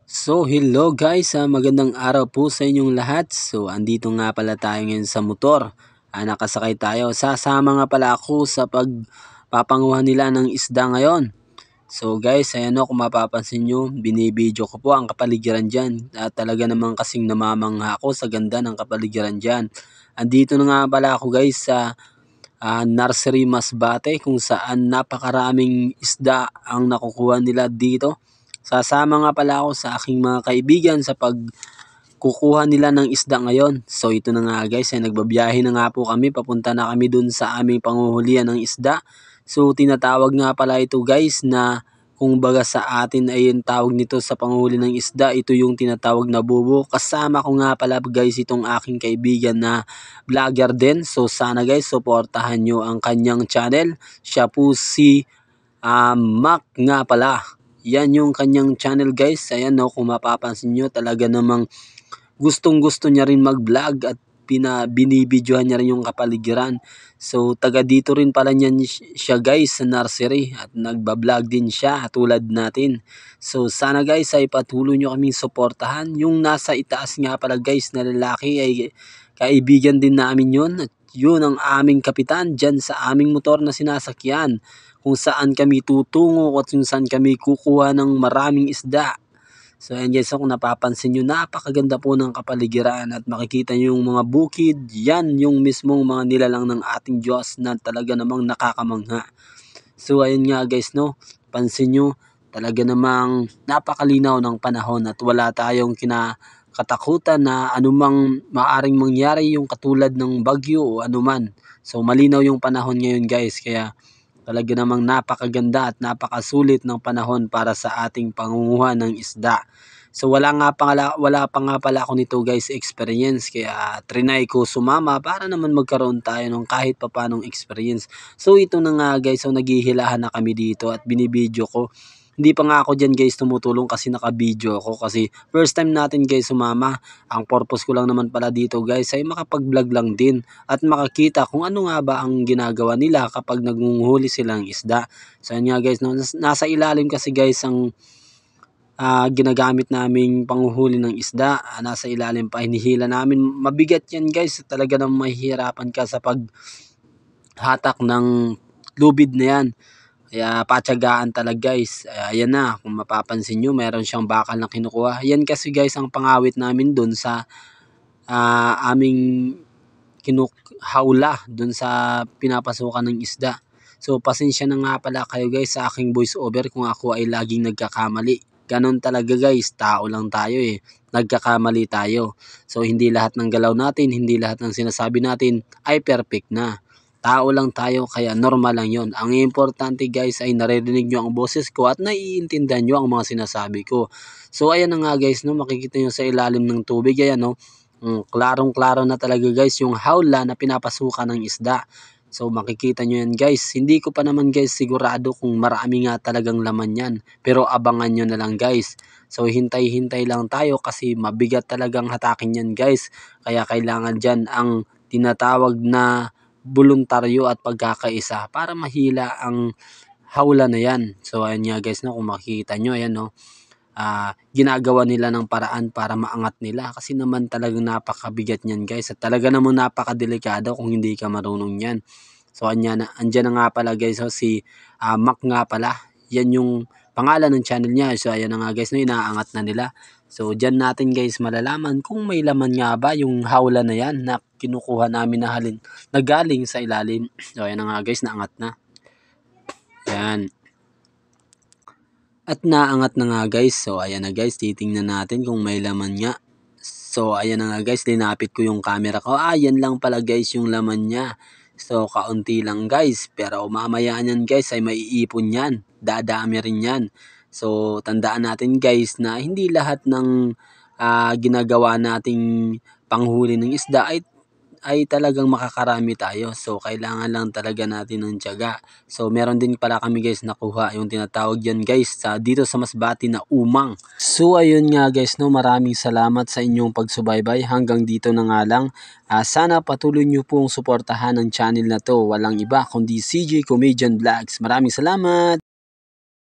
So hello guys, magandang araw po sa inyong lahat. So andito nga pala tayo ngayon sa motor. Nakasakay tayo. Sasama nga pala ako sa pagpapanguha nila ng isda ngayon. So guys, ayan o, kung mapapansin nyo, binibidyo ko po ang kapaligiran dyan. At talaga naman kasing namamangha ako sa ganda ng kapaligiran dyan. Andito na nga pala ako guys sa Nursery Masbate, kung saan napakaraming isda ang nakukuha nila dito. Sasama nga pala ako sa aking mga kaibigan sa pagkukuha nila ng isda ngayon. So ito na nga guys, ay nagbabiyahe na nga po kami. Papunta na kami dun sa aming panghuhulihan ng isda. So tinatawag nga pala ito guys na, kung baga sa atin ay yung tawag nito sa panghuli ng isda, ito yung tinatawag na bubo. Kasama ko nga pala guys itong aking kaibigan na vlogger din. So sana guys, suportahan nyo ang kanyang channel. Siya po si Mac nga pala. Yan yung kanyang channel guys. Ayan no, kung mapapansin nyo, talaga namang gustong gusto niya rin mag vlog at binibidyohan niya rin yung kapaligiran. So taga dito rin pala niyan siya guys sa nursery, at nagba-vlog din siya tulad natin. So sana guys ay patuloy nyo kaming suportahan. Yung nasa itaas nga pala guys na lalaki ay kaibigan din namin yun, at yun ang aming kapitan dyan sa aming motor na sinasakyan, kung saan kami tutungo at kung saan kami kukuha ng maraming isda. So ayan guys, kung napapansin nyo, napakaganda po ng kapaligiran at makikita nyo yung mga bukid. Yan yung mismong mga nilalang ng ating Diyos na talaga namang nakakamangha. So ayun nga guys no, pansin nyo, talaga namang napakalinaw ng panahon at wala tayong kinakatakutan na anumang maaring mangyari, yung katulad ng bagyo o anuman. So malinaw yung panahon ngayon guys, kaya talaga namang napakaganda at napakasulit ng panahon para sa ating pangunguha ng isda. So wala pa nga pala ako nito guys experience, kaya trinay ko sumama para naman magkaroon tayo ng kahit papanong experience. So ito na nga guys, so naghihilahan na kami dito at binibidyo ko. Hindi pa nga ako dyan guys tumutulong kasi naka-video ako, kasi first time natin guys sumama. Ang purpose ko lang naman pala dito guys ay makapag-vlog lang din at makakita kung ano nga ba ang ginagawa nila kapag nangunghuli silang isda. So yan nga guys, no? Nasa ilalim kasi guys ang ginagamit naming panghuhuli ng isda. Nasa ilalim pa, hinihila namin. Mabigat yan guys, talaga nang mahihirapan ka sa paghatak ng lubid na yan. Kaya patyagaan talaga guys. Ayan na, kung mapapansin nyo, meron siyang bakal na kinukuha. Yan kasi guys ang pangawit namin dun sa aming kinuhawla dun sa pinapasukan ng isda. So pasensya na nga pala kayo guys sa aking voice over kung ako ay laging nagkakamali. Ganon talaga guys, tao lang tayo eh. Nagkakamali tayo. So hindi lahat ng galaw natin, hindi lahat ng sinasabi natin ay perfect na. Tao lang tayo, kaya normal lang yon. Ang importante guys ay naririnig nyo ang boses ko at naiintindihan nyo ang mga sinasabi ko. So ayan na nga guys, no, makikita nyo sa ilalim ng tubig, ayan no. Klarong-klaro na talaga guys yung hawla na pinapasukan ng isda. So makikita nyo yan guys. Hindi ko pa naman guys sigurado kung marami nga talagang laman yan, pero abangan nyo na lang guys. So hintay-hintay lang tayo kasi mabigat talagang hatakin yan guys. Kaya kailangan dyan ang tinatawag na voluntaryo at pagkakaisa para mahila ang hawla na yan. So ayan nga guys, no, kung makikita nyo, ayan no, ginagawa nila ng paraan para maangat nila, kasi naman talagang napakabigat niyan guys, at talaga naman napakadelikado kung hindi ka marunong yan. So andyan na nga pala guys, so, si Mac nga pala, yan yung pangalan ng channel niya. So ayan na nga guys, no, inaangat na nila. So dyan natin guys malalaman kung may laman nga ba yung hawla na yan na kinukuha namin na galing sa ilalim. So ayan na nga guys, naangat na. Yan. At naangat na nga guys. So ayan na guys, titingnan natin kung may laman nga. So ayan na nga guys, linapit ko yung camera ko. Yan lang pala guys yung laman niya. So kaunti lang guys, pero mamaya yan guys ay maiipon yan. Dadami rin yan. So tandaan natin guys na hindi lahat ng ginagawa nating panghuli ng isda ay talagang makakarami tayo. So kailangan lang talaga natin ng tiyaga. So meron din pala kami guys nakuha yung tinatawag yan guys dito sa Masbate na umang. So ayun nga guys, no, maraming salamat sa inyong pagsubaybay. Hanggang dito na nga lang. Sana patuloy nyo pong suportahan ang channel na to. Walang iba kundi CJ Comedian Vlogs. Maraming salamat!